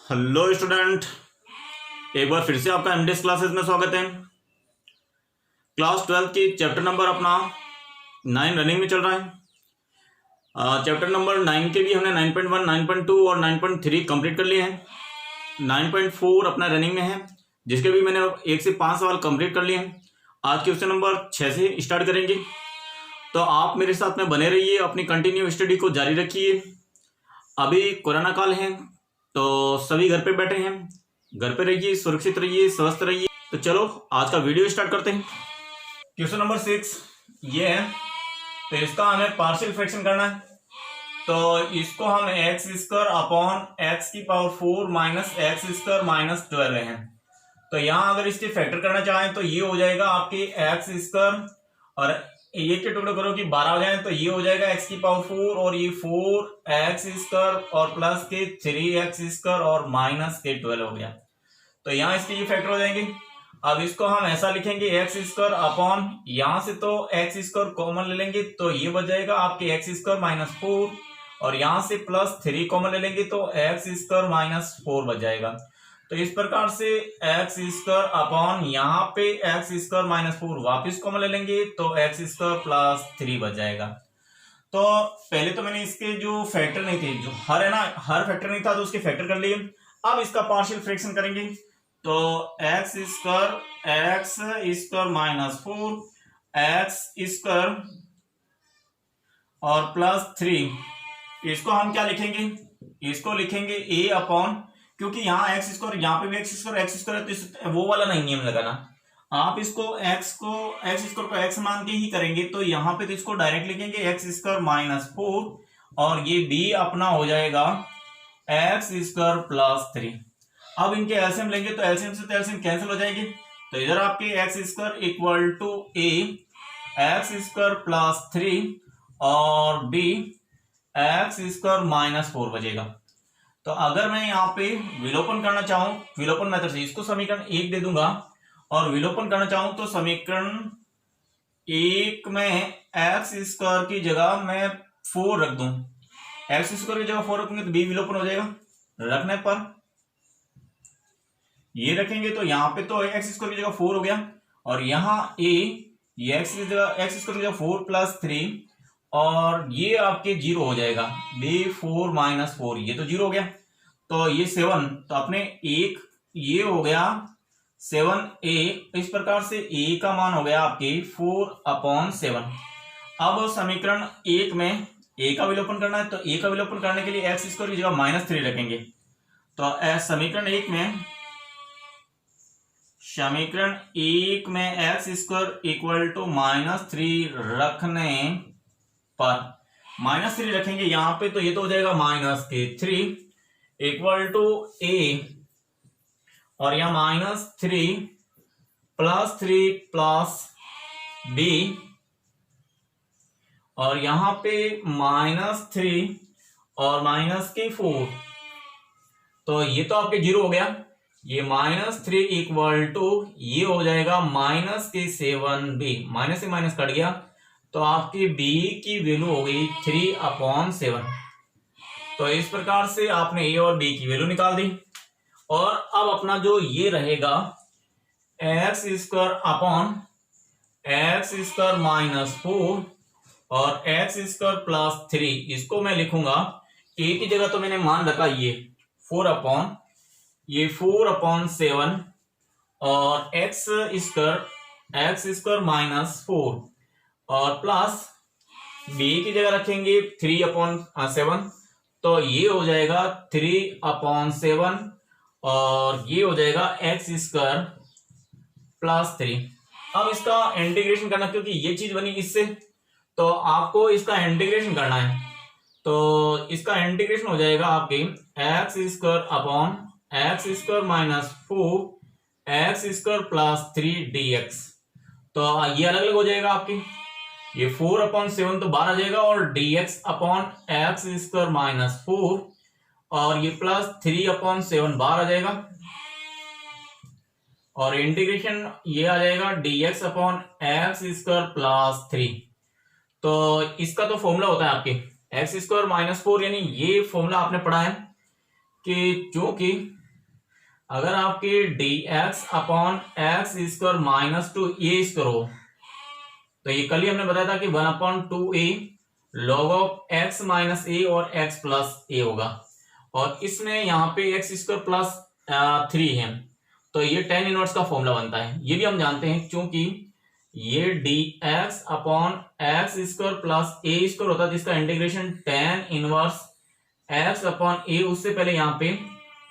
Hello student, एक बार फिर से आपका एमडीएस क्लासेस में स्वागत है। क्लास 12 की चैप्टर नंबर अपना 9 रनिंग में चल रहा है। चैप्टर नंबर 9 के भी हमने 9.1, 9.2 और 9.3 कंप्लीट कर लिए हैं। 9.4 अपना रनिंग में है, जिसके भी मैंने 1 से 5 सवाल कंप्लीट कर लिए हैं। आज क्वेश्चन नंबर 6 से स्टार्ट करेंगे, तो आप मेरे साथ में बने रहिए, अपनी कंटिन्यू स्टडी को जारी रखिए। अभी कोरोना काल है, तो सभी घर पे बैठे हैं। घर पे रहिए, सुरक्षित रहिए, स्वस्थ रहिए। तो चलो आज का वीडियो स्टार्ट करते हैं। क्वेश्चन नंबर 6 ये है, तो इसका हमें पार्शियल फ्रैक्शन करना है। तो इसको हम एक्स स्क्वायर अपॉन एक्स की power 4 minus x square minus 12 है। तो यहाँ अगर इसके फैक्टर करना चाहें तो ये हो जाएगा आपकी एक्स स्क्वायर, और एक के टुकड़े करो कि 12 हो जाए तो ये हो जाएगा एक्स की पावर 4, और ये 4 एक्स स्क्वायर और प्लस के 3 एक्स स्क्वायर और माइनस के 12 हो गया। तो यहाँ इसके ये फैक्टर हो जाएंगे। अब इसको हम ऐसा लिखेंगे एक्स स्क्वायर अपॉन, यहां से तो एक्स स्क्वायर कॉमन ले लेंगे तो ये बच जाएगा आपके एक्स स्क्वायर माइनस 4, और यहां से प्लस 3 कॉमन ले लेंगे तो एक्स स्क्वायर माइनस 4 बच जाएगा। तो इस प्रकार से एक्स स्क्वायर अपॉन यहाँ पे एक्स स्क्वायर माइनस 4 वापिस कॉमन ले लेंगे तो एक्स स्क्वायर प्लस 3 बच जाएगा। तो पहले तो मैंने इसके जो फैक्टर नहीं थे, जो हर है ना, हर फैक्टर नहीं था तो उसके फैक्टर कर लिए। अब इसका पार्शियल फ्रैक्शन करेंगे, तो x square minus 4 x square और प्लस 3, इसको हम क्या लिखेंगे, इसको लिखेंगे ए अपॉन, क्योंकि यहाँ एक्स स्क्वायर, यहाँ पे भी एक्स स्क्वायर है, तो वो वाला नहीं नियम लगाना। आप इसको एक्स स्क्वायर को एक्स मान के ही करेंगे, तो यहाँ पे तो इसको डायरेक्ट लिखेंगे एक्स स्क्वायर माइनस 4, और ये बी अपना हो जाएगा एक्स स्क्वायर प्लस 3। अब इनके एलसीएम लेंगे तो एलसीएम से तो एलसीएम कैंसिल हो जाएगी, तो इधर आपके x square equal to a x square plus 3 और बी एक्स स्क्वायर माइनस 4 बचेगा। तो अगर मैं यहाँ पे विलोपन करना चाहूं, विलोपन मेथड से इसको समीकरण 1 दे दूंगा, और विलोपन करना चाहूं तो समीकरण 1 में एक्स स्क्वायर की जगह मैं 4 रख दूं, एक्स स्क्वायर की जगह 4 रखेंगे तो बी विलोपन हो जाएगा। रखने पर ये रखेंगे तो यहाँ पे तो एक्स स्क्वायर की जगह 4 हो गया, और यहाँ ए ये एक्स स्क्वायर की जगह 4 प्लस 3, और ये आपके 0 हो जाएगा, बी 4 माइनस 4, ये तो 0 हो गया। तो ये 7, तो अपने एक ये हो गया 7a। इस प्रकार से a का मान हो गया आपके 4/7। अब समीकरण 1 में a का विलोपन करना है, तो a का विलोपन करने के लिए एक्स स्क्वायर की जगह माइनस 3 रखेंगे। तो समीकरण 1 में x square equal to minus 3 रखने पर, माइनस 3 रखेंगे यहां पे, तो ये तो हो जाएगा माइनस के 3 इक्वल टू a, और यहां माइनस 3 प्लस b, और यहां पे माइनस 3 और माइनस के 4, तो ये तो आपके 0 हो गया। ये माइनस 3 इक्वल टू ये हो जाएगा माइनस के 7b, माइनस से माइनस कट गया, तो आपकी b की वैल्यू हो गई 3/7। तो इस प्रकार से आपने a और b की वैल्यू निकाल दी। और अब अपना जो ये रहेगा x square upon x square minus 4 और एक्स स्क्वायर प्लस 3, इसको मैं लिखूंगा a की जगह तो मैंने मान रखा ये 4/7, और एक्स स्क्वायर माइनस 4 और प्लस b की जगह रखेंगे 3/7, तो ये हो जाएगा 3/7, और ये हो जाएगा एक्स स्क्वायर प्लस 3। अब इसका इंटीग्रेशन करना, क्योंकि ये चीज बनी इससे, तो आपको इसका इंटीग्रेशन करना है। तो इसका इंटीग्रेशन हो जाएगा आपके x square upon x square minus 4 x square plus 3 dx। तो ये अलग अलग हो जाएगा आपकी, ये 4/7 तो बाहर आ जाएगा, और dx upon x square minus 4, और ये प्लस 3/7 बाहर आ जाएगा, और इंटीग्रेशन ये आ जाएगा dx upon x square plus 3। तो इसका तो फॉर्मूला होता है आपके एक्स स्क्वायर माइनस 4, यानी ये फॉर्मूला आपने पढ़ा है कि चूंकि अगर आपकी dx upon x square minus 2a² हो, तो ये कल ही हमने बताया था कि 1/2a log of x minus a और x प्लस a होगा, और इसमें यहाँ पे एक्स स्क्वायर प्लस 3 है, तो ये tan इनवर्स का फॉर्मूला बनता है। ये भी हम जानते हैं क्योंकि ये dx upon x square plus a square होता है, जिसका integration tan inverse x upon a, उससे पहले यहाँ पे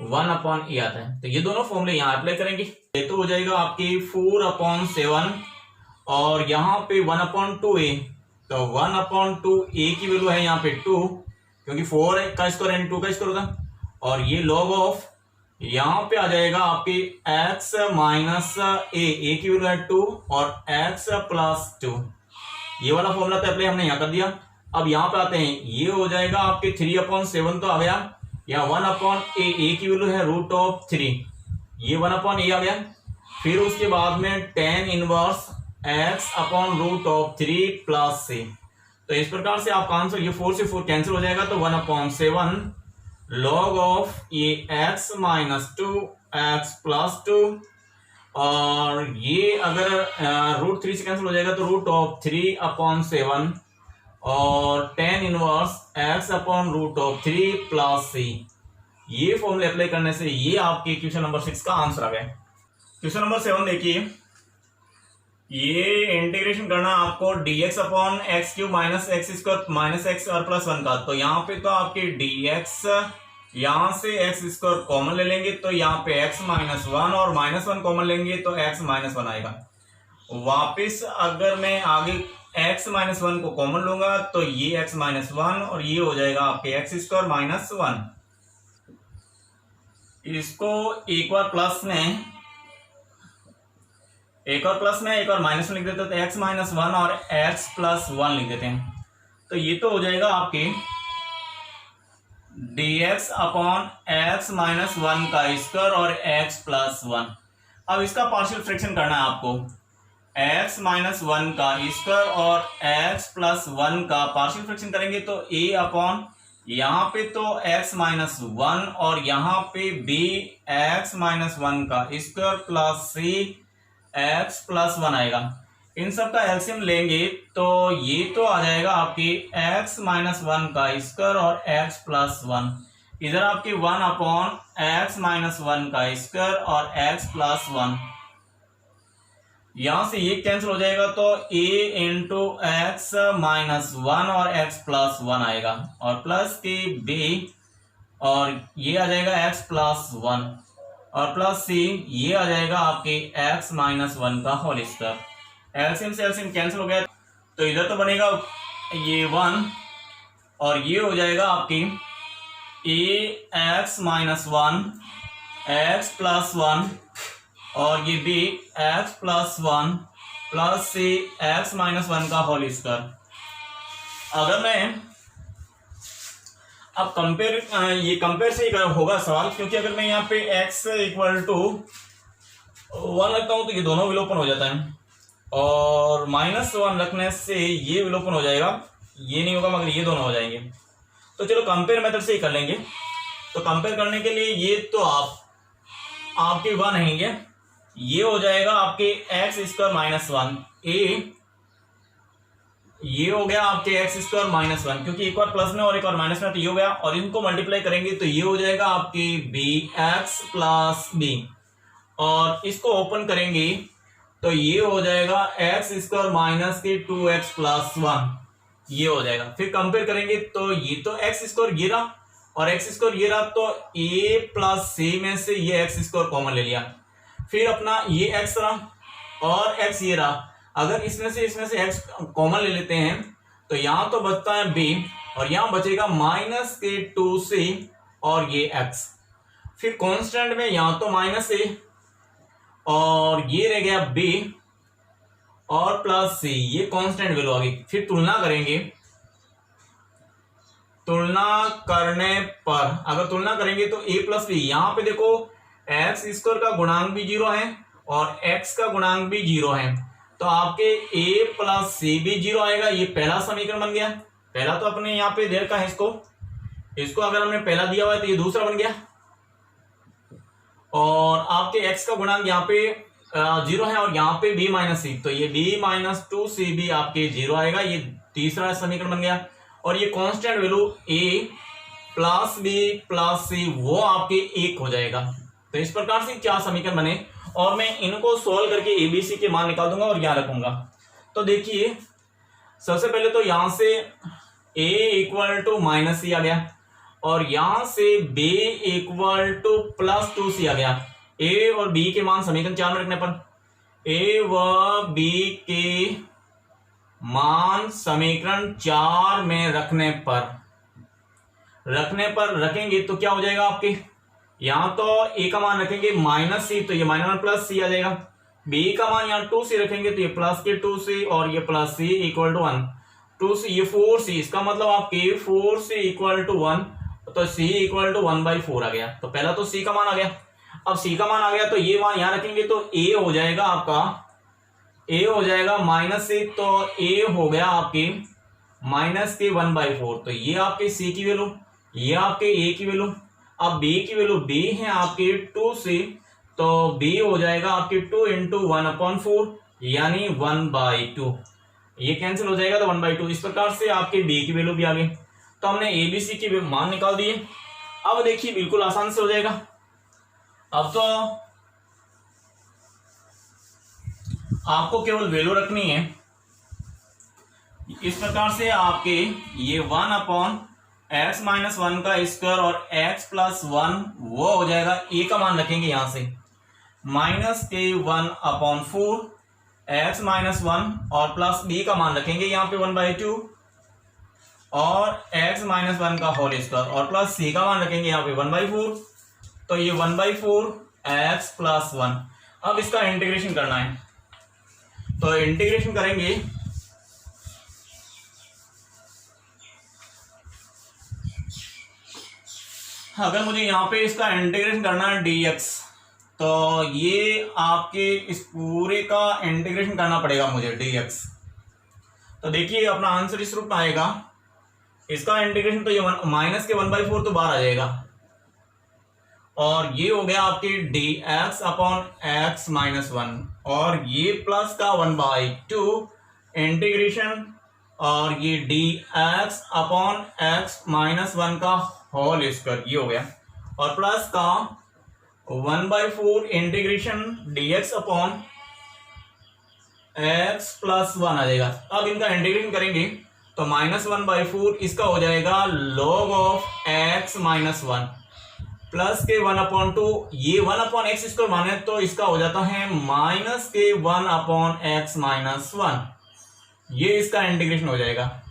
1/a आता है। तो ये दोनों फॉर्मूले यहाँ अप्लाई करेंगे, ये तो हो जाएगा आपकी 4/7 और यहाँ पे 1/2a, तो 1/2a की वैल्यू है यहाँ पे 2, क्योंकि 4 का स्क्वायर एंड 2 का स्क्वायर होता है, और ये लॉग ऑफ यहाँ पे आ जाएगा आपकी x माइनस a की वैल्यू है 2 और x प्लस 2। ये वाला फॉर्मूला तो अप्लाई हमने यहाँ कर दिया। अब यहाँ पे आते हैं, ये हो जाएगा आपके 3/7 तो आ गया, या 1/a की वैल्यू है √3, ये 1/a आ गया। फिर उसके बाद में tan inverse x upon √3 plus c। तो इस प्रकार से आपका आंसर, ये 4 से 4 कैंसिल हो जाएगा, तो 1/7 log ऑफ ये x माइनस 2 x प्लस 2, और ये अगर √3 से कैंसिल हो जाएगा तो √3/7 और tan inverse x upon √3 plus c। ये फॉर्मूले अप्लाई करने से ये आपके क्वेश्चन नंबर 6 का आंसर आ गया। क्वेश्चन नंबर 7 देखिए, ये इंटीग्रेशन करना आपको dx upon x cube minus x square minus x और प्लस 1 का। तो यहाँ पे तो आपकी dx, यहाँ से एक्स स्क्वायर कॉमन ले लेंगे तो यहाँ पे x माइनस 1 और माइनस 1 कॉमन लेंगे तो x माइनस 1 आएगा। वापिस अगर मैं आगे x माइनस 1 को कॉमन लूंगा तो ये x माइनस 1 और ये हो जाएगा आपके एक्स स्क्वायर माइनस 1। इसको एक बार प्लस में, एक और प्लस में, एक और माइनस में लिख देते हैं, तो x माइनस 1 और x प्लस 1 लिख देते हैं। तो ये तो हो जाएगा आपके dx अपॉन एक्स माइनस 1 का स्क्वायर और x प्लस 1। अब इसका पार्शियल फ्रैक्शन करना है आपको, x माइनस 1 का स्क्वायर और x प्लस 1 का पार्शियल फ्रैक्शन करेंगे तो a अपॉन यहाँ पे तो x माइनस 1 और यहाँ पे b x माइनस 1 का square plus c x plus 1 आएगा। इन सब का एलसीएम लेंगे तो ये तो आ जाएगा आपकी x माइनस 1 का स्क्वायर और x प्लस 1, इधर आपकी 1 अपॉन x माइनस 1 का स्क्वायर और x प्लस 1। यहां से ये कैंसिल हो जाएगा तो a इंटू एक्स माइनस 1 और x प्लस 1 आएगा, और प्लस की b, और ये आ जाएगा x प्लस 1 और प्लस c, ये आ जाएगा आपके x माइनस 1 का होल स्क्वायर। एलसीएम से एलसीएम कैंसिल हो गया, तो इधर तो बनेगा ये 1 और ये हो जाएगा आपकी a x minus 1 x plus 1 और ये b x plus 1 plus c x minus 1 का होल स्क्वायर। अगर मैं अब कंपेयर, ये कंपेयर से ही होगा सवाल, क्योंकि अगर मैं यहाँ पे x इक्वल टू 1 रखता हूं तो ये दोनों विलोपन हो जाता है, और माइनस 1 रखने से ये विलोपन हो जाएगा, ये नहीं होगा मगर ये दोनों हो जाएंगे। तो चलो कंपेयर मेथड से ही कर लेंगे। तो कंपेयर करने के लिए ये तो आपके 1 रहेंगे, ये हो जाएगा आपके एक्स स्क्वायर माइनस 1 a, ये हो गया आपके एक्स स्क्वायर माइनस 1, क्योंकि एक बार प्लस में और एक बार माइनस में, तो ये हो गया, और इनको मल्टीप्लाई करेंगे तो ये हो जाएगा आपकी b x प्लस b, और इसको ओपन करेंगे तो ये हो जाएगा एक्स स्क्वायर माइनस के 2x प्लस 1, ये हो जाएगा। फिर कंपेयर करेंगे तो ये तो एक्स स्क्वायर ये रहा और एक्स स्क्वायर ये रहा, तो a प्लस c में से ये एक्स स्क्वायर कॉमन ले लिया, फिर अपना ये x रहा और x ये रहा। अगर इसमें से x कॉमन ले लेते हैं तो यहाँ तो बचता है b और यहाँ बचेगा माइनस के 2c और ये x। फिर कांस्टेंट में यहाँ तो माइनस a और ये रह गया b और प्लस c, ये कांस्टेंट वैल्यू आ गई। फिर तुलना करेंगे, तुलना करने पर अगर तुलना करेंगे तो a प्लस b, यहाँ पे देखो एक्स स्क्वायर का गुणांक भी 0 है और x का गुणांक भी 0 है, तो आपके a प्लस c भी 0 आएगा। ये पहला समीकरण बन गया, पहला तो अपने यहाँ पे दे रखा है, इसको अगर हमने पहला दिया हुआ है तो ये दूसरा बन गया। और आपके x का गुणांक यहाँ पे 0 है और यहाँ पे b माइनस सी, तो ये b माइनस 2c भी आपके 0 आएगा। ये तीसरा समीकरण बन गया। और ये constant value a plus b plus c वो आपके 1 हो जाएगा। तो इस प्रकार से 4 समीकरण बने और मैं इनको सोल्व करके abc के मान निकाल दूंगा और यहाँ रखूंगा। तो देखिए सबसे पहले तो यहां से a इक्वल टू माइनस सी आ गया और यहां से b equal two plus 2c आ गया। a और b के मान समीकरण 4 में रखने पर a व b के मान समीकरण 4 में रखने पर रखेंगे तो क्या हो जाएगा आपके, यहां तो a का मान रखेंगे माइनस सी, तो ये माइनस 1 प्लस सी आ जाएगा। b का मान यहाँ 2c रखेंगे तो ये प्लस के 2c और ये plus c equal to 1, 2c ये 4c, इसका मतलब आपके 4c इक्वल टू 1, तो c इक्वल टू 1/4 आ गया। तो पहला तो c का मान आ गया। अब c का मान आ गया तो ये मान यहाँ रखेंगे तो a हो जाएगा आपका, a हो जाएगा माइनस c, तो a हो गया आपके माइनस के 1/4, तो ये आपके c की वैल्यू, ये आपके a की वैल्यू। अब b की वैल्यू b है आपके 2c, तो b हो जाएगा आपके 2 इंटू 1/4 यानी 1/2, ये कैंसिल हो जाएगा तो 1/2। इस प्रकार से आपके b की वैल्यू भी आ गई। तो हमने abc के मान निकाल दिए। अब देखिए बिल्कुल आसान से हो जाएगा। अब तो आपको केवल वैल्यू रखनी है। इस प्रकार से आपके ये 1/x माइनस 1 का स्क्वायर और x प्लस 1 वो हो जाएगा, a का मान रखेंगे यहां से माइनस के 1/4 x माइनस 1 और प्लस b का मान रखेंगे यहाँ पे 1/2 और x माइनस 1 का होल स्क्वायर और प्लस c का मान रखेंगे यहाँ पे 1/4, तो ये 1/4 x प्लस 1। अब इसका इंटीग्रेशन करना है, तो इंटीग्रेशन करेंगे अगर मुझे यहाँ पे इसका इंटीग्रेशन करना है dx, तो ये आपके इस पूरे का इंटीग्रेशन करना पड़ेगा मुझे dx। तो देखिए अपना आंसर इस रूप में आएगा, इसका इंटीग्रेशन तो ये माइनस के 1/4 तो बाहर आ जाएगा और ये हो गया आपके dx अपॉन x माइनस 1 और ये प्लस का 1/2 इंटीग्रेशन और ये dx अपॉन x माइनस 1 का होल स्क्वायर ये हो गया और प्लस का 1/4 integration dx upon x plus 1 आ जाएगा। अब इनका इंटीग्रेशन करेंगे तो माइनस 1/4 इसका हो जाएगा log of x minus 1 plus के 1/2, ये 1/x स्क्वायर माने तो इसका हो जाता है माइनस के 1/x माइनस 1, ये इसका इंटीग्रेशन हो जाएगा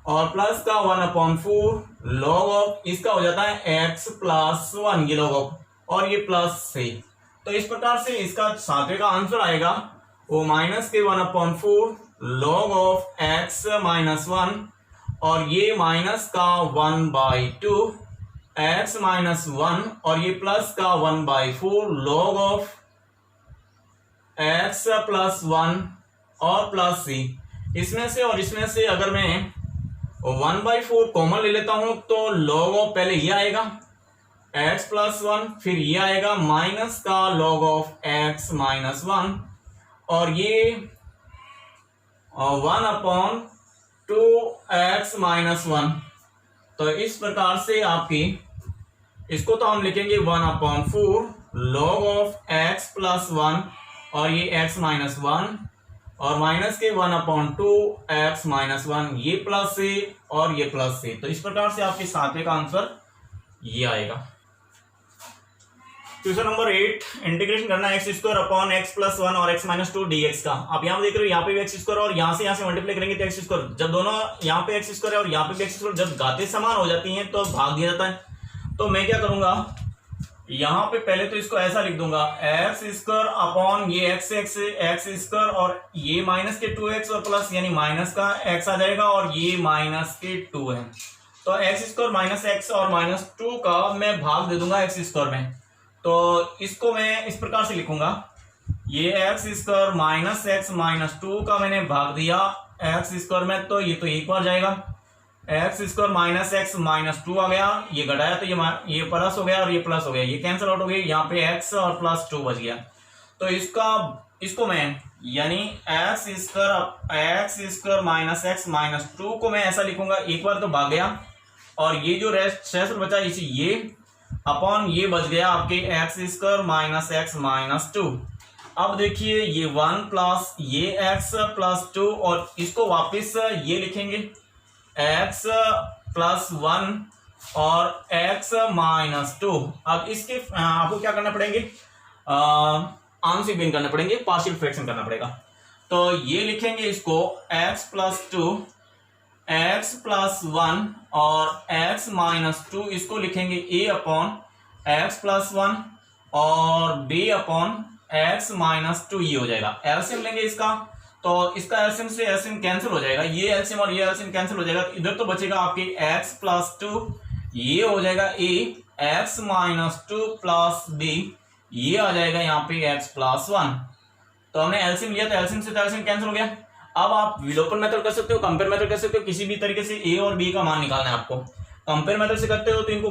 और प्लस का 1/4 log ऑफ इसका हो जाता है x प्लस 1 ये log ऑफ और ये प्लस से। तो इस प्रकार से इसका सातवें का आंसर आएगा वो माइनस के 1/4 log ऑफ x माइनस 1 और ये माइनस का 1/2 x माइनस 1 और ये प्लस का 1/4 log ऑफ x प्लस 1 और प्लस c। इसमें से और इसमें से अगर मैं 1/4 कॉमन ले लेता हूं तो log ऑफ पहले ये आएगा x प्लस 1, फिर ये आएगा माइनस का log ऑफ x माइनस 1 और ये 1/2x माइनस 1। तो इस प्रकार से आपकी इसको तो हम लिखेंगे 1/4 log ऑफ x प्लस 1 और ये x माइनस 1 और माइनस के 1/2x माइनस 1 ये प्लस से और ये प्लस से। तो इस प्रकार से आपके सातवें का आंसर ये आएगा। क्वेश्चन नंबर 8 इंटीग्रेशन करना है x square upon x plus 1 और x माइनस 2 dx का। आप यहाँ देख रहे हो यहाँ पे भी x स्क्वायर और यहाँ से मल्टीप्लाई करेंगे तो x स्क्वायर, जब दोनों यहाँ पे x स्क्वायर है और यहाँ पे भी x स्क्वायर जब घातें समान हो जाती हैं तो भाग दिया जाता है। तो मैं क्या करूंगा यहाँ पे पहले तो इसको ऐसा लिख दूंगा x स्क्वायर अपॉन ये x स्क्वायर और ये माइनस के 2x और प्लस यानी माइनस का x आ जाएगा और ये माइनस के 2 है। तो x स्क्वायर माइनस x और माइनस 2 का मैं भाग दे दूंगा x स्क्वायर में। तो इसको मैं इस प्रकार से लिखूंगा ये x square minus x minus 2 का मैंने भाग दिया x स्क्वायर में, तो ये तो एक बार जाएगा x square minus x minus 2 आ गया, ये घटाया तो ये प्लस हो गया और ये प्लस हो गया, ये कैंसिल आउट हो गई, यहाँ पे एक्स और प्लस 2 बच गया। तो इसको मैं यानी x square minus x minus 2 को मैं ऐसा लिखूंगा, एक बार तो भाग गया और ये जो शेष बचा इसी ये अपॉन ये बच गया आपके x square minus x minus 2। अब देखिए ये 1 प्लस ये एक्स प्लस 2 और इसको वापस ये लिखेंगे एक्स प्लस 1 और एक्स माइनस 2। अब इसके आपको क्या करना पड़ेंगे, आंशिक भिन्न करने पड़ेंगे, पार्शियल फ्रैक्शन करना पड़ेगा। तो ये लिखेंगे इसको x प्लस 2 एक्स प्लस 1 और x माइनस 2, इसको लिखेंगे a अपॉन एक्स प्लस 1 और b अपॉन एक्स माइनस 2। ये हो जाएगा एलसीएम लेंगे इसका, तो इसका एलसीएम से एलसीएम कैंसिल हो जाएगा, ये एलसीएम और ये एलसीएम कैंसिल हो जाएगा, इधर तो बचेगा आपके x प्लस 2, ये हो जाएगा a x minus 2 plus b, ये आ जाएगा यहाँ पे x प्लस 1। तो हमने एलसीएम लिया तो एलसीएम से तो एलसीएम कैंसिल हो गया। अब आप विलोपन मेथड कर सकते हो, कंपेयर मेथड कर सकते हो, किसी भी तरीके से a और b का मान निकालना है आपको। कंपेयर मेथड से करते हो तो इनको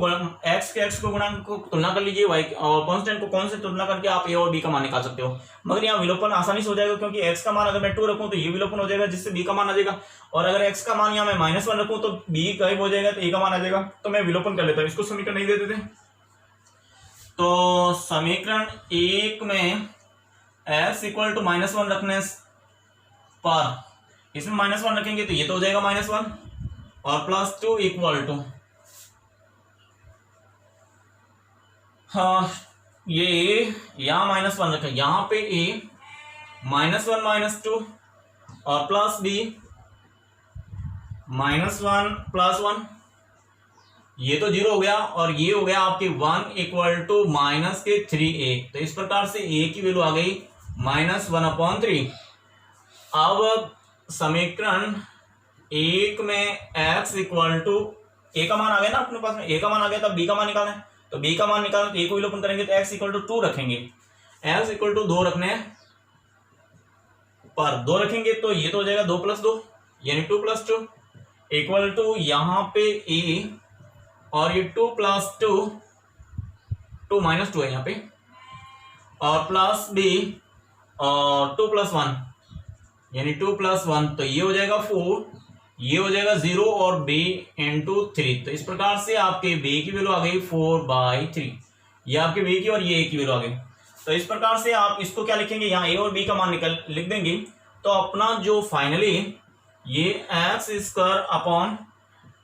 x के x को गुणा को तुलना कर लीजिए, y और कांस्टेंट को कौन से तुलना करके आप a और b का मान निकाल सकते हो। मगर यहाँ विलोपन आसानी से हो जाएगा, क्योंकि x का मान अगर मैं 2 रखूँ तो ये विलोपन हो जाएगा जिससे b का मान आ जाएगा, और अगर x का मान यहाँ मैं -1 रखूँ तो b गायब हो जाएगा तो a का मान आ जाएगा। तो मैं विलोपन कर लेता हूँ, इसको समीकरण नहीं दे देते। तो समीकरण 1 में x इक्वल टू -1 रखने पर, इसमें -1 रखेंगे तो ये तो हो जाएगा -1 और प्लस 2 इक्वल टू, हाँ ये यहाँ -1 रखें, यहाँ पे a -1 -2 और प्लस b -1 प्लस 1, ये तो 0 हो गया और ये हो गया आपके 1 इक्वल टू माइनस के 3a। तो इस प्रकार से a की वैल्यू आ गई -1/3। अब समीकरण 1 में x इक्वल टू a का मान आ गया ना अपने पास में, a का मान आ गया, तब b का मान निकालना है। तो b का मान निकालना तो a को विलोपन करेंगे तो x इक्वल टू 2 रखेंगे, x इक्वल टू 2 रखने पर 2 रखेंगे तो ये तो हो जाएगा 2 + 2 यानी 2 + 2 इक्वल टू यहाँ पे a और ये 2 + 2 2 - 2 है यहाँ पे, और प्लस b और 2 + 1 यानी 2 + 1, तो ये हो जाएगा 4, ये हो जाएगा 0 और b × 3। तो इस प्रकार से आपके b की वैल्यू आ गई 4/3, ये आपके b की और ये a की वैल्यू आ गई। तो इस प्रकार से आप इसको क्या लिखेंगे, यहाँ a और b का मान लिख देंगे। तो अपना जो फाइनली ये x square upon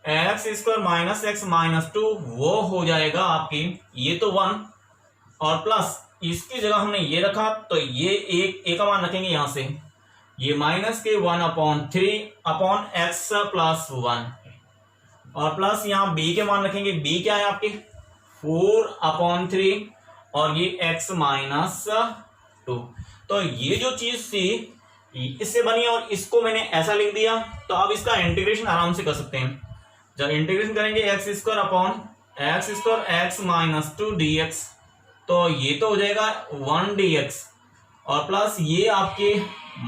x square minus x minus 2 वो हो जाएगा आपकी, ये तो 1 और प्लस इसकी जगह हमने ये रखा तो ये एक ए का मान रखेंगे यहाँ से, ये माइनस के 1/3/x+1 और प्लस यहाँ b के मान रखेंगे, b क्या है आपके 4/3 और ये x - 2। तो ये जो चीज थी इससे बनी और इसको मैंने ऐसा लिख दिया। तो अब इसका इंटीग्रेशन आराम से कर सकते हैं। जब इंटीग्रेशन करेंगे x² upon x² x - 2 dx, तो ये तो हो जाएगा 1 dx और प्लस ये आपके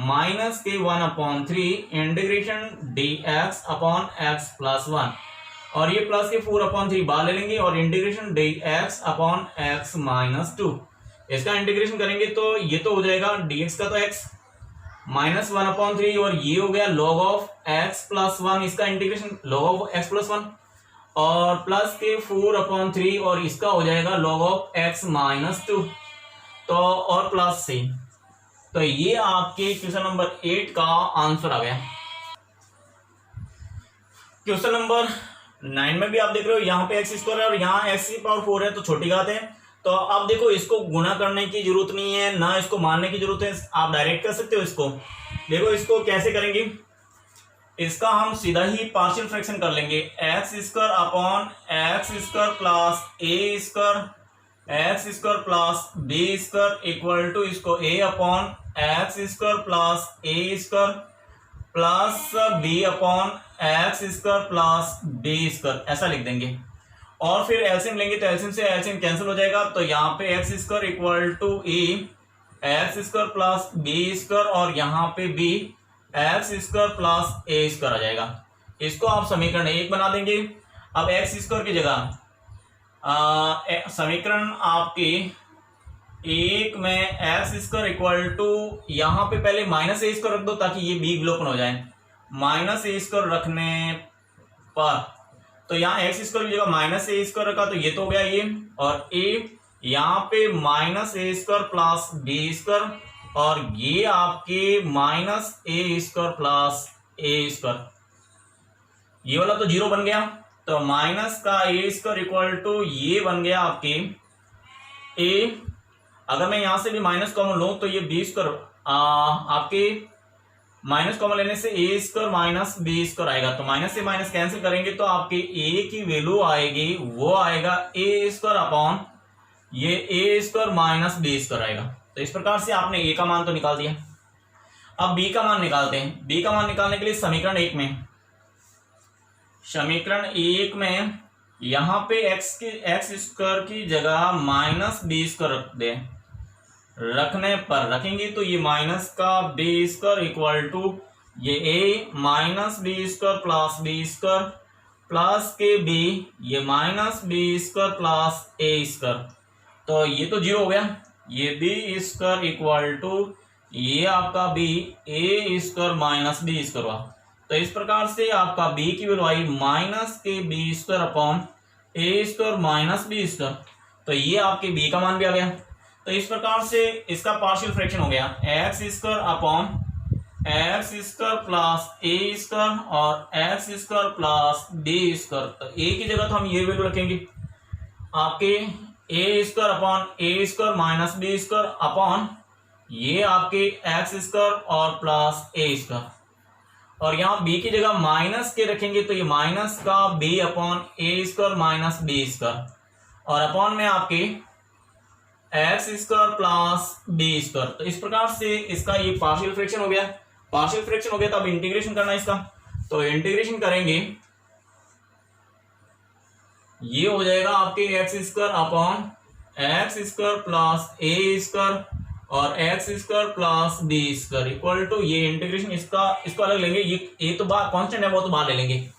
माइनस के 1/3 इंटीग्रेशन dx अपॉन x+1 और ये प्लस के 4/3 बाहर ले लेंगे और इंटीग्रेशन dx अपॉन x - 2। इसका इंटीग्रेशन करेंगे तो ये तो हो जाएगा dx का तो x -1/3 और ये हो गया log ऑफ x+1, इसका इंटीग्रेशन log ऑफ x+1 और प्लस के 4/3 और इसका हो जाएगा log ऑफ x - 2। तो और प्लस से, तो ये आपके क्वेश्चन नंबर 8 का आंसर आ गया। क्वेश्चन नंबर 9 में भी आप देख रहे हो यहाँ पे x² है और यहाँ x⁴ है, तो छोटी घात है। तो अब देखो इसको गुणा करने की जरूरत नहीं है, ना इसको मानने की जरूरत है, आप डायरेक्ट कर सकते हो इसको। देखो इसको कैसे करेंगे, इसका हम सीधा ही पार्शियल फ्रैक्शन कर लेंगे, x² upon x² plus a² plus b² equal to इसको a upon x² plus a² plus b upon x² plus b², ऐसा लिख देंगे। और फिर एलसीएम लेंगे तो एलसीएम से एलसीएम कैंसिल हो जाएगा, तो यहाँ पे x² equal to a x² plus b² और यहाँ पे b x² प्लस a² आ जाएगा। इसको आप समीकरण 1 बना देंगे। अब एक्स स्क्वायर की जगह समीकरण आपके 1 में एक्स स्क्वायर इक्वल टू, यहाँ पे पहले माइनस ए स्क्वायर रख दो ताकि ये बी विलोपन हो जाए। माइनस ए स्क्वायर रखने पर तो यहाँ एक्स स्क्वायर की जगह माइनस ए स्क्वायर रखा तो ये तो हो गया ये, और ए यहाँ पे माइनस ए स्क्वायर प्लस बी स्क्वायर, और ये आपके minus A square plus a square, ये वाला तो जीरो बन गया। तो माइनस का ए स्क्वायर इक्वल टू ये बन गया आपके ए, अगर मैं यहां से भी माइनस कॉमन लूं तो ये बी स्क्वायर, आपके माइनस कॉमन लेने से ए स्क्वायर माइनस बी स्क्वायर आएगा। तो माइनस से माइनस कैंसिल करेंगे तो आपके ए की वैल्यू आएगी, वो आएगा ए स्क्वायर अपॉन ये ए स्क्वायर माइनस बी स्क्वायर आएगा। तो इस प्रकार से आपने ए का मान तो निकाल दिया। अब बी का मान निकालते हैं। बी का मान निकालने के लिए समीकरण 1 में यहां पे एक्स स्क्वायर की जगह माइनस बी स्क्वायर रख दे, रखने पर रखेंगे तो ये माइनस का बी स्क्वायर इक्वल टू ये a minus b square plus b square plus के बी ये minus b square plus a square, तो ये तो जीरो हो गया। ये बी स्क्वायर इक्वल टू ये आपका बी ए स्क्वायर माइनस बी स्क्वायर हुआ। तो इस प्रकार से आपका बी की वैल्यू आई माइनस के B square upon a square minus b square, तो ये आपके बी का मान भी आ गया। तो इस प्रकार से इसका पार्शियल फ्रैक्शन हो गया x square upon x square plus a square और x square plus b square. तो ए की जगह तो हम ये वैल्यू रखेंगे आपके a square upon a square minus b square upon ये आपके एक्स स्क्वायर और प्लस ए स्क्वायर, और यहाँ b की जगह माइनस के रखेंगे तो ये माइनस का b upon a square minus b square, और अपॉन में आपके x square plus b square. तो इस प्रकार से इसका ये पार्शियल फ्रैक्शन हो गया। पार्शियल फ्रैक्शन हो गया तो अब इंटीग्रेशन करना है इसका। तो इंटीग्रेशन करेंगे ये हो जाएगा आपके x square upon x square plus a square और x square plus b square equal to ये इंटीग्रेशन इसको अलग लेंगे। ये तो बाहर कांस्टेंट है, वो तो बाहर ले लेंगे।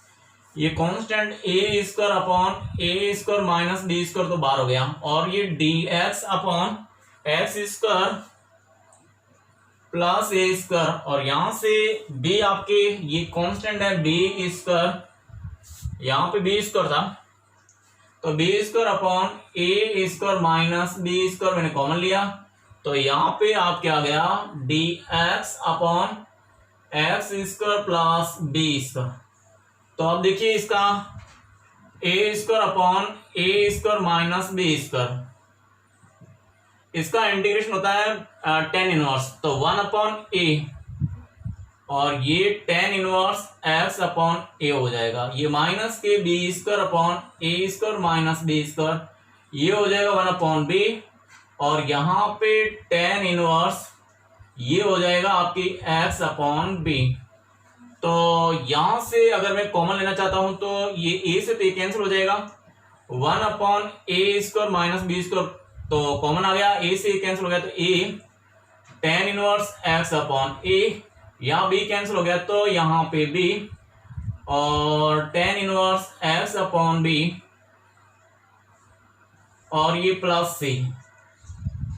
ये constant a square upon a square minus b square तो बाहर हो गया, और ये d x upon x square plus a square, और यहां से बी आपके ये कांस्टेंट है बी स्क्वायर, यहां पे बी स्क्वायर था तो b square upon a square minus b square मैंने कॉमन लिया, तो यहां पे आप क्या आ गया d x upon x square plus b square. तो अब देखिए इसका a square upon a square minus b square, इसका इंटीग्रेशन होता है टेन इनवर्स, तो 1 अपॉन ए और ये टेन इनवर्स एक्स अपॉन ए हो जाएगा। ये माइनस के B square upon a square minus b square, ये हो जाएगा 1 अपॉन बी, और यहाँ पे टेन इनवर्स ये हो जाएगा आपकी एक्स अपॉन बी। तो यहां से अगर मैं कॉमन लेना चाहता हूं तो ये ए से तो ये कैंसिल हो जाएगा, 1 upon a square minus b square तो कॉमन आ गया, ए से कैंसिल हो गया तो ए टेन इनवर्स एक्स अपॉन ए, यहाँ बी कैंसिल हो गया तो यहाँ पे बी और tan inverse x upon b और ये प्लस सी।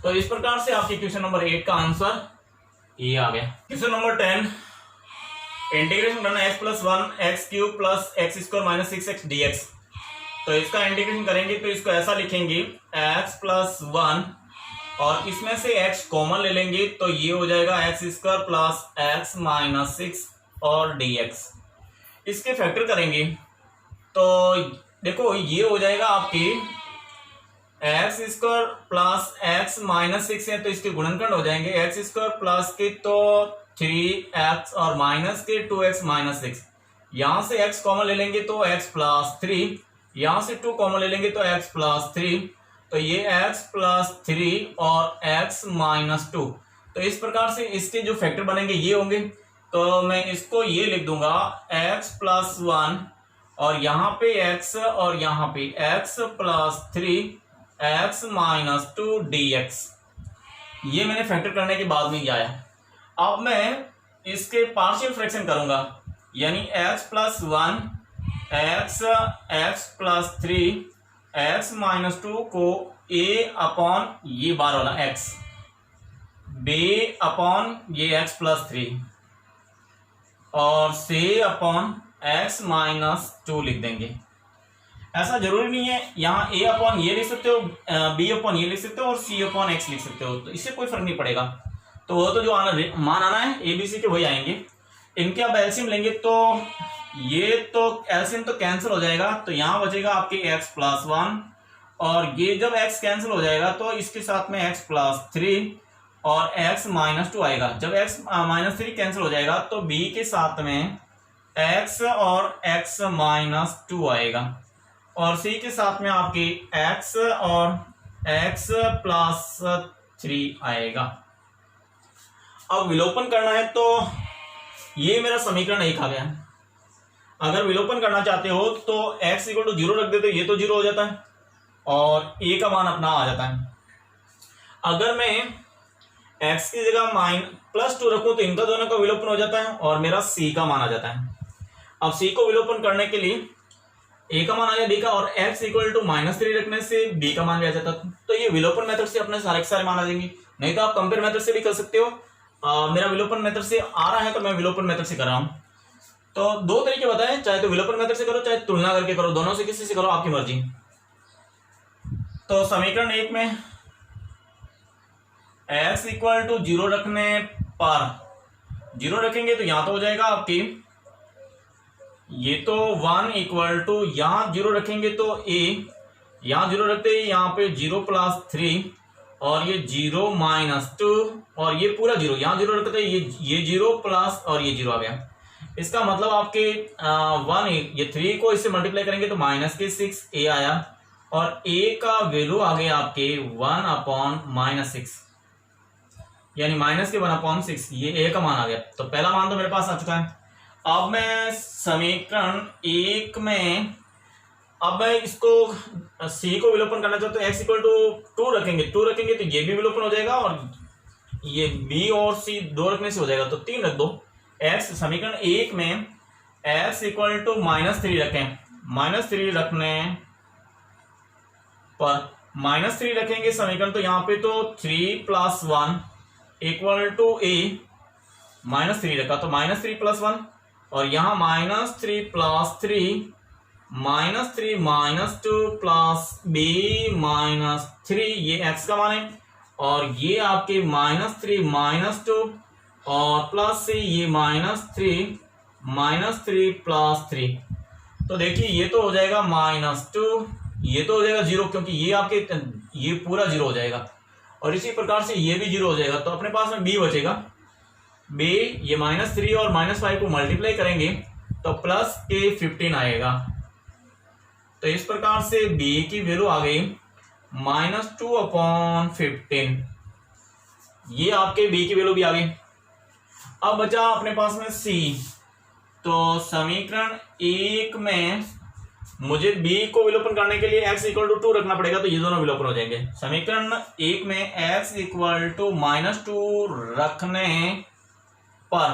तो इस प्रकार से आपके क्वेश्चन नंबर 8 का आंसर ये आ गया। क्वेश्चन नंबर 10 इंटीग्रेशन करना x plus 1 x cube plus x square minus 6x dx। तो इसका इंटीग्रेशन करेंगे तो इसको ऐसा लिखेंगे x प्लस 1 और इसमें से x कॉमन ले लेंगे तो ये हो जाएगा x square plus x minus 6 और dx। इसके फैक्टर करेंगे तो देखो ये हो जाएगा आपकी x square plus x minus 6 है तो इसके गुणनखंड हो जाएंगे एक्स स्क्वायर प्लस के तो 3x और माइनस के 2x माइनस 6। यहां से x कॉमन ले लेंगे तो x प्लस 3, यहां से 2 कॉमन ले लेंगे तो x प्लस 3, तो ये x प्लस 3 और x माइनस 2। तो इस प्रकार से इसके जो फैक्टर बनेंगे ये होंगे, तो मैं इसको ये लिख दूंगा x प्लस 1 और यहाँ पे x और यहाँ पे x plus 3 x minus 2 dx। ये मैंने फैक्टर करने के बाद में ये आया। अब मैं इसके पार्शियल फ्रैक्शन करूंगा यानी x plus 1 x plus 3 x minus 2 को a अपॉन ये बार वाला x b अपॉन ये x प्लस 3 और c अपॉन x माइनस 2 लिख देंगे। ऐसा जरूरी नहीं है, यहाँ a अपॉन ये लिख सकते हो, b अपॉन ये लिख सकते हो और c अपॉन x लिख सकते हो, तो इससे कोई फर्क नहीं पड़ेगा। तो वो तो जो मान आना है ए बी सी के वही आएंगे। इनके आप एलसीएम लेंगे तो ये तो एलसीएम तो कैंसिल हो जाएगा, तो यहाँ बचेगा आपके x प्लस 1 और ये जब x कैंसिल हो जाएगा तो इसके साथ में x प्लस 3 और x माइनस 2 आएगा। जब x माइनस 3 कैंसिल हो जाएगा तो b के साथ में x और x माइनस 2 आएगा और c के साथ में आपकी x और x प्लस 3 आएगा। अब विलोपन करना है तो ये मेरा समीकरण एक आ गया। अगर विलोपन करना चाहते हो तो x इक्वल टू 0 रख देते हो, ये तो 0 हो जाता है और a का मान अपना आ जाता है। अगर मैं x की जगह प्लस 2 रखूं तो इनका दोनों का विलोपन हो जाता है और मेरा c का मान आ जाता है। अब c को विलोपन करने के लिए a का मान आ गया b का और x इक्वल टू -3 रखने से b का मान भी आ जाता है। तो ये विलोपन मेथड से अपने सारे के सारे मान आ जाएंगे, नहीं तो आप कंपेयर मेथड से भी कर सकते हो। मेरा विलोपन मेथड से आ रहा है तो मैं विलोपन मेथड से कर रहा हूं। तो दो तरीके बताए, चाहे तो विलोपन मेथड से करो चाहे तुलना करके करो, दोनों से किसी से करो, आपकी मर्जी। तो समीकरण 1 में x इक्वल टू 0 रखने पर 0 रखेंगे तो यहां तो हो जाएगा आपकी ये तो 1 इक्वल टू, यहां 0 रखेंगे तो a, यहां 0 रखते ही यहाँ पे 0 प्लस 3 और ये 0 माइनस 2 और ये पूरा 0, यहाँ 0 रखते ये 0 प्लस और ये 0 आ गया। इसका मतलब आपके 1 ये 3 को इससे मल्टीप्लाई करेंगे तो माइनस के 6 a आया और a का वैल्यू आ गया आपके 1 अपॉन -6 यानी माइनस के 1 अपॉन 6, ये a का मान आ गया। तो पहला मान तो मेरे पास आ चुका है। अब मैं समीकरण 1 में अब मैं इसको c को विलोपन करना चाहता हूं, x इक्वल टू 2 रखेंगे तो ये भी विलोपन हो जाएगा और ये b और c 2 रखने से हो जाएगा तो 3 रख दो। x समीकरण 1 में x इक्वल टू -3 रखें, -3 रखने पर -3 रखेंगे समीकरण, तो यहाँ पे तो 3 प्लस 1 इक्वल टू a, -3 रखा तो -3 प्लस 1 और यहाँ -3 प्लस 3 -3 -2 प्लस b -3, ये x का मान है और ये आपके -3 -2 और प्लस से ये -3 प्लस 3, तो देखिए ये तो हो जाएगा -2, ये तो हो जाएगा 0 क्योंकि ये आपके ये पूरा 0 हो जाएगा और इसी प्रकार से ये भी 0 हो जाएगा। तो अपने पास में b बचेगा, b ये -3 और -5 को मल्टीप्लाई करेंगे तो प्लस के 15 आएगा। तो इस प्रकार से b की वैल्यू आ गई -2 अपॉन 15, ये आपके b की वैल्यू भी आ गई। अब बचा अपने पास में c, तो समीकरण 1 में मुझे b को विलोपन करने के लिए x इक्वल टू 2 रखना पड़ेगा, तो ये दोनों विलोपन हो जाएंगे। समीकरण 1 में x इक्वल टू -2 रखने पर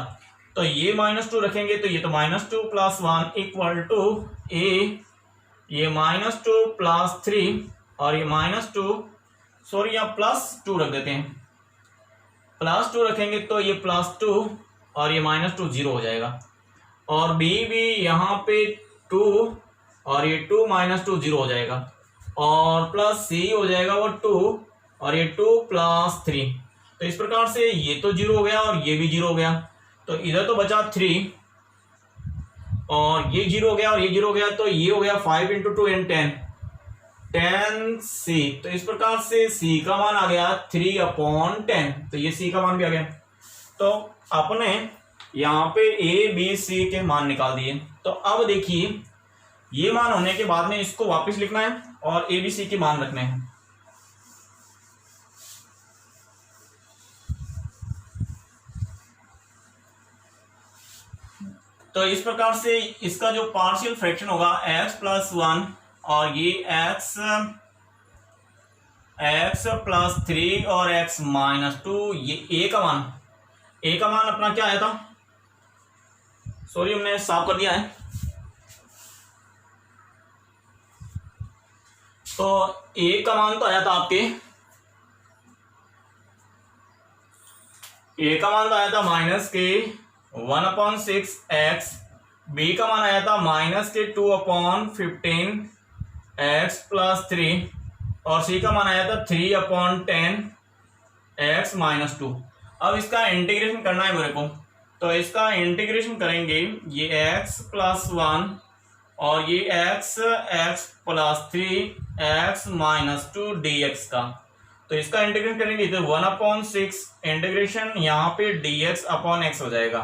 तो ये -2 रखेंगे तो ये तो -2 प्लस 1 इक्वल टू a, ये -2 प्लस 3 और ये -2 सॉरी यहाँ +2 रख देते हैं, +2 रखेंगे तो ये +2 और ये -2 0 हो जाएगा और b भी यहाँ पे 2 और ये 2 -2 0 हो जाएगा और प्लस c हो जाएगा वो 2 और ये 2 प्लस 3, तो इस प्रकार से ये तो 0 हो गया और ये भी 0 हो गया। तो इधर तो बचा 3 और ये 0 हो गया और ये 0 हो गया, तो ये हो गया 5 × 2 = 10c। तो इस प्रकार से c का मान आ गया 3/10, तो ये c का मान भी आ गया। तो अपने यहाँ पे a b c के मान निकाल दिए। तो अब देखिए ये मान होने के बाद में इसको वापस लिखना है और a b c के मान रखने हैं। तो इस प्रकार से इसका जो पार्शियल फ्रैक्शन होगा x प्लस 1 और ये x प्लस 3 और x माइनस 2, ये a का मान अपना क्या आया था, सॉरी हमने साफ कर दिया है। तो ए का मान तो आया था आपके, ए का मान तो आया था माइनस के 1/6x, बी का मान आया था माइनस के 2/15x प्लस 3 और सी का मान आया था 3/10x माइनस 2। अब इसका इंटीग्रेशन करना है मेरे को, तो इसका इंटीग्रेशन करेंगे ये x प्लस 1 और ये x plus 3x minus 2 dx का। तो इसका इंटीग्रेशन करेंगे तो 1/6 इंटीग्रेशन यहाँ पे dx अपॉन x हो जाएगा,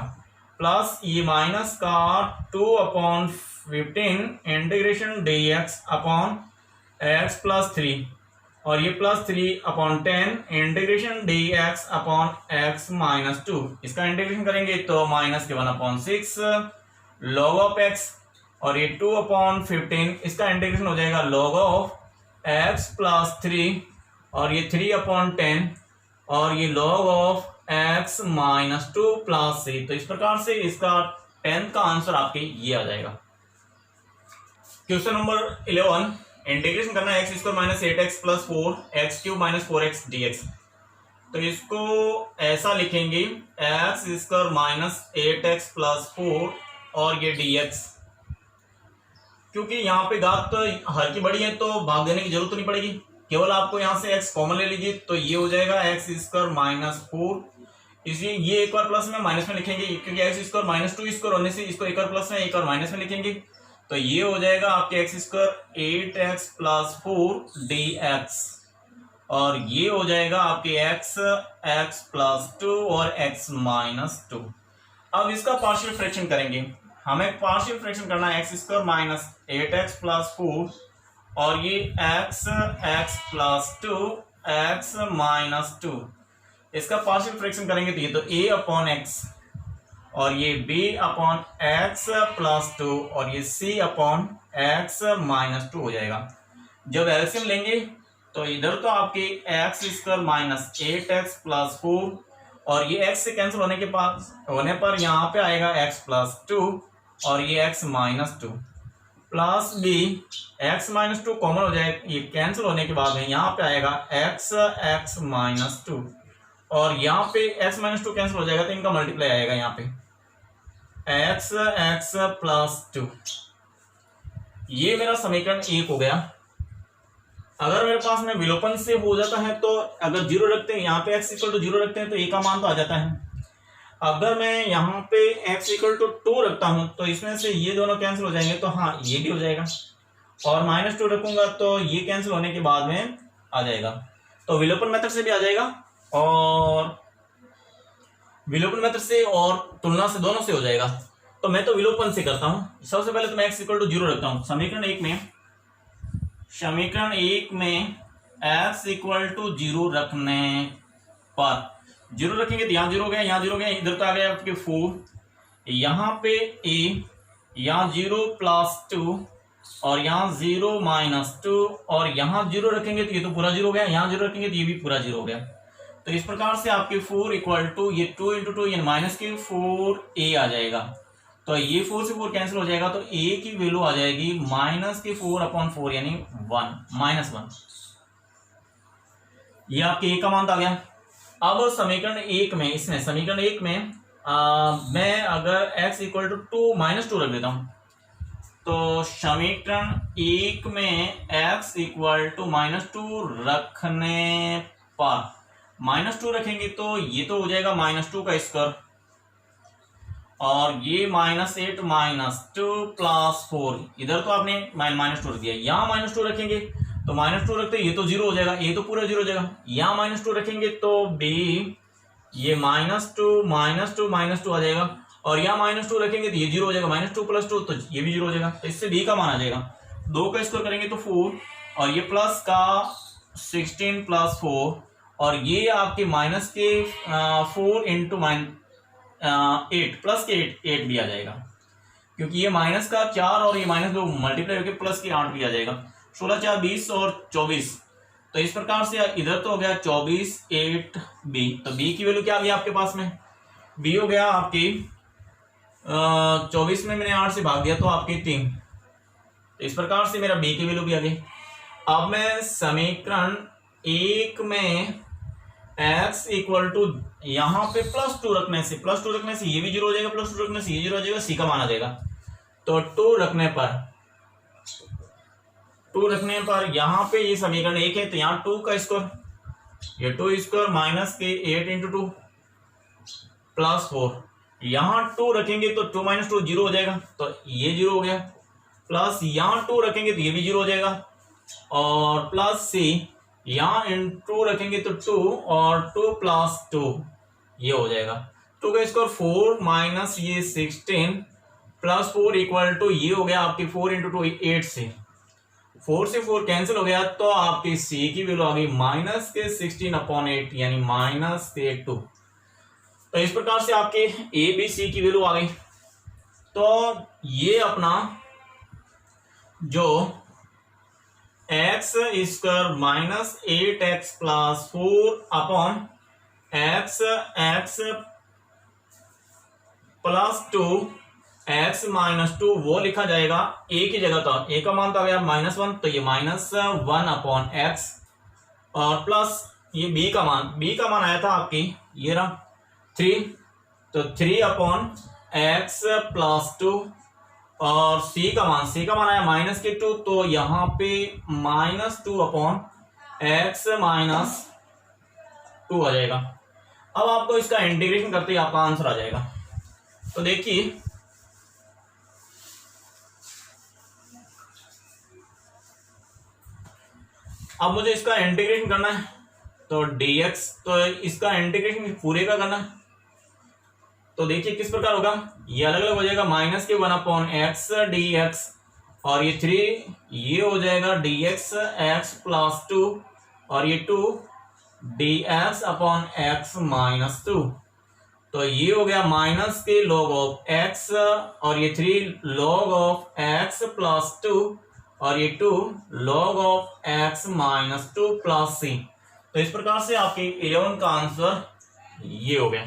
प्लस ये माइनस का 2/15 integration dx upon x plus 3 और ये plus 3/10 integration dx upon x minus 2। इसका इंटीग्रेशन करेंगे तो माइनस के 1/6 log ऑफ x और ये 2/15 इसका इंटीग्रेशन हो जाएगा log ऑफ x प्लस 3 और ये 3/10 और ये log of x minus 2 plus 3। तो इस प्रकार से इसका 10th का आंसर आपके ये आ जाएगा। क्वेश्चन नंबर 11, इंटीग्रेशन करना है x² minus 8x plus 4x³ minus 4x dx। तो इसको ऐसा लिखेंगे x² माइनस 8x प्लस 4 और ये dx, क्योंकि यहाँ पे घात तो हर की बड़ी है तो भाग देने की जरूरत नहीं पड़ेगी, केवल आपको यहाँ से x कॉमन ले लीजिए तो ये हो जाएगा x² माइनस 4। इसलिए ये एक बार प्लस में माइनस में लिखेंगे क्योंकि x² माइनस 2 होने से इसको एक बार प्लस में एक बार माइनस में लिखेंगे, तो ये हो जाएगा आपके x² 8x प्लस 4 dx और ये हो जाएगा आपके x प्लस 2 और x माइनस 2। अब इसका पार्शियल फ्रैक्शन करेंगे, हमें पार्शियल फ्रैक्शन करना है x² माइनस 8x प्लस 4 और ये x प्लस 2 x माइनस 2। इसका पार्शियल फ्रैक्शन करेंगे तो ये तो a अपॉन x और ये b अपॉन x प्लस 2 और ये c अपॉन x माइनस 2 हो जाएगा। जब एलसीएम लेंगे तो इधर तो आपके x² माइनस 8x प्लस 4 और ये x से कैंसिल होने पर यहाँ पे आएगा x प्लस 2 और ये x minus 2 plus b x minus 2 common हो जाए, ये कैंसिल होने के बाद में यहाँ पे आएगा x माइनस 2 और यहाँ पे x माइनस 2 कैंसिल हो जाएगा तो इनका मल्टीप्लाई आएगा यहाँ पे x प्लस 2। ये मेरा समीकरण 1 हो गया। अगर मेरे पास में विलोपन से हो जाता है तो अगर 0 रखते हैं यहाँ पे x इक्वल टू 0 रखते हैं तो a का मान तो आ जाता है। अगर मैं यहाँ पे x इक्वल टू 2 रखता हूं तो इसमें से ये दोनों कैंसिल हो जाएंगे, तो हाँ ये भी हो जाएगा और माइनस 2 रखूंगा तो ये कैंसिल होने के बाद में आ जाएगा। तो विलोपन मेथड से भी आ जाएगा और विलोपन मेथड से और तुलना से दोनों से हो जाएगा। तो मैं तो विलोपन से करता हूं। सबसे पहले तो मैं x इक्वल टू 0 रखता हूं। समीकरण 1 में x इक्वल टू 0 रखने पर 0 रखेंगे तो यहाँ 0 हो गया, यहाँ 0 हो गया, इधर तो आ गया आपके 4, यहाँ पे a, यहाँ 0 प्लस 2 और यहाँ 0 माइनस 2 और यहाँ 0 रखेंगे तो ये तो पूरा 0 हो गया, यहाँ 0 रखेंगे तो ये भी पूरा 0 हो गया। तो इस प्रकार से आपके 4 इक्वल टू ये 2 इंटू 2 यानी माइनस के 4a आ जाएगा। तो ये 4 से 4 कैंसिल हो जाएगा तो a की वैल्यू आ जाएगी माइनस के 4/4 यानी 1 माइनस 1। ये आपके a का मान आ गया। अब समीकरण 1 में मैं अगर x इक्वल टू 2 माइनस 2 रख देता हूं तो समीकरण 1 में x इक्वल टू माइनस 2 रखने पर माइनस 2 रखेंगे तो ये तो हो जाएगा माइनस 2 का स्क्वायर और ये माइनस 8 माइनस 2 प्लस 4, इधर तो आपने माइनस 2 रख दिया, यहाँ माइनस 2 रखेंगे तो माइनस 2 रखते ये तो 0 हो जाएगा, ये तो पूरा 0 हो जाएगा। यहाँ माइनस 2 रखेंगे तो b ये माइनस 2 आ जाएगा और यहाँ माइनस 2 रखेंगे तो ये 0 हो जाएगा, माइनस 2 प्लस 2 तो ये भी 0 हो जाएगा। तो इससे b का मान आ जाएगा 2 का स्क्वायर करेंगे तो 4 और ये प्लस का 16 प्लस 4 और ये आपके माइनस के 4 इंटू 8 प्लस के 8 भी आ जाएगा, क्योंकि ये माइनस का 4 और ये माइनस 2 मल्टीप्लाई होकर प्लस के 8 भी आ जाएगा। 16 4 20 और 24। तो इस प्रकार से इधर तो हो गया 24 8 b, तो b की वैल्यू क्या आ गई आपके पास में, b हो गया आपकी 24 में मैंने 8 से भाग दिया तो आपकी 3। तो इस प्रकार से मेरा बी की वैल्यू भी आ गई। अब मैं समीकरण 1 में x इक्वल टू यहाँ पे +2 रखने से ये भी 0 हो जाएगा, +2 रखने से ये 0 हो जाएगा, सी का मान आ जाएगा। तो 2 रखने पर यहाँ पे ये समीकरण 1 है तो यहाँ 2 का स्क्वायर, ये 2 स्क्वायर माइनस के 8 इंटू 2 प्लस 4, यहाँ 2 रखेंगे तो 2 माइनस 2 0 हो जाएगा, तो ये 0 हो गया, प्लस यहाँ 2 रखेंगे तो ये भी 0 हो जाएगा, और प्लस सी यहाँ इंटू रखेंगे तो 2 और 2 प्लस 2 ये हो जाएगा। 2 का स्क्वायर 4 माइनस ये 16 प्लस 4 इक्वल टू ये हो गया आपकी 4 इंटू 2 8 से 4 कैंसिल हो गया, तो आपकी सी की वैल्यू आ गई माइनस के 16/8 यानी माइनस के 2। तो इस प्रकार से आपके ए बी सी की वैल्यू आ गई। तो ये अपना जो x square minus 8x plus 4 upon x plus 2 x minus 2 वो लिखा जाएगा ए की जगह, तो ए का मान तो आ गया -1, तो ये -1 अपॉन एक्स, और प्लस ये बी का मान आया था आपकी ये रहा 3, तो 3 अपॉन एक्स प्लस 2, और सी का मान आया -2, तो यहाँ पे -2 अपॉन एक्स माइनस 2 आ जाएगा। अब आपको इसका इंटीग्रेशन करते ही आपका आंसर आ जाएगा। तो देखिए अब मुझे इसका इंटीग्रेशन करना है, तो dx, तो इसका इंटीग्रेशन पूरे का करना है। तो देखिए किस प्रकार होगा, ये अलग अलग हो जाएगा, -1 अपॉन एक्स dx, और ये 3 ये हो जाएगा dx x प्लस 2, और ये 2 dx अपॉन x माइनस 2, तो ये हो गया माइनस के log ऑफ x, और ये 3 log ऑफ x प्लस 2, और ये 2 log of x minus 2 plus c। तो इस प्रकार से आपके 11 का आंसर ये हो गया।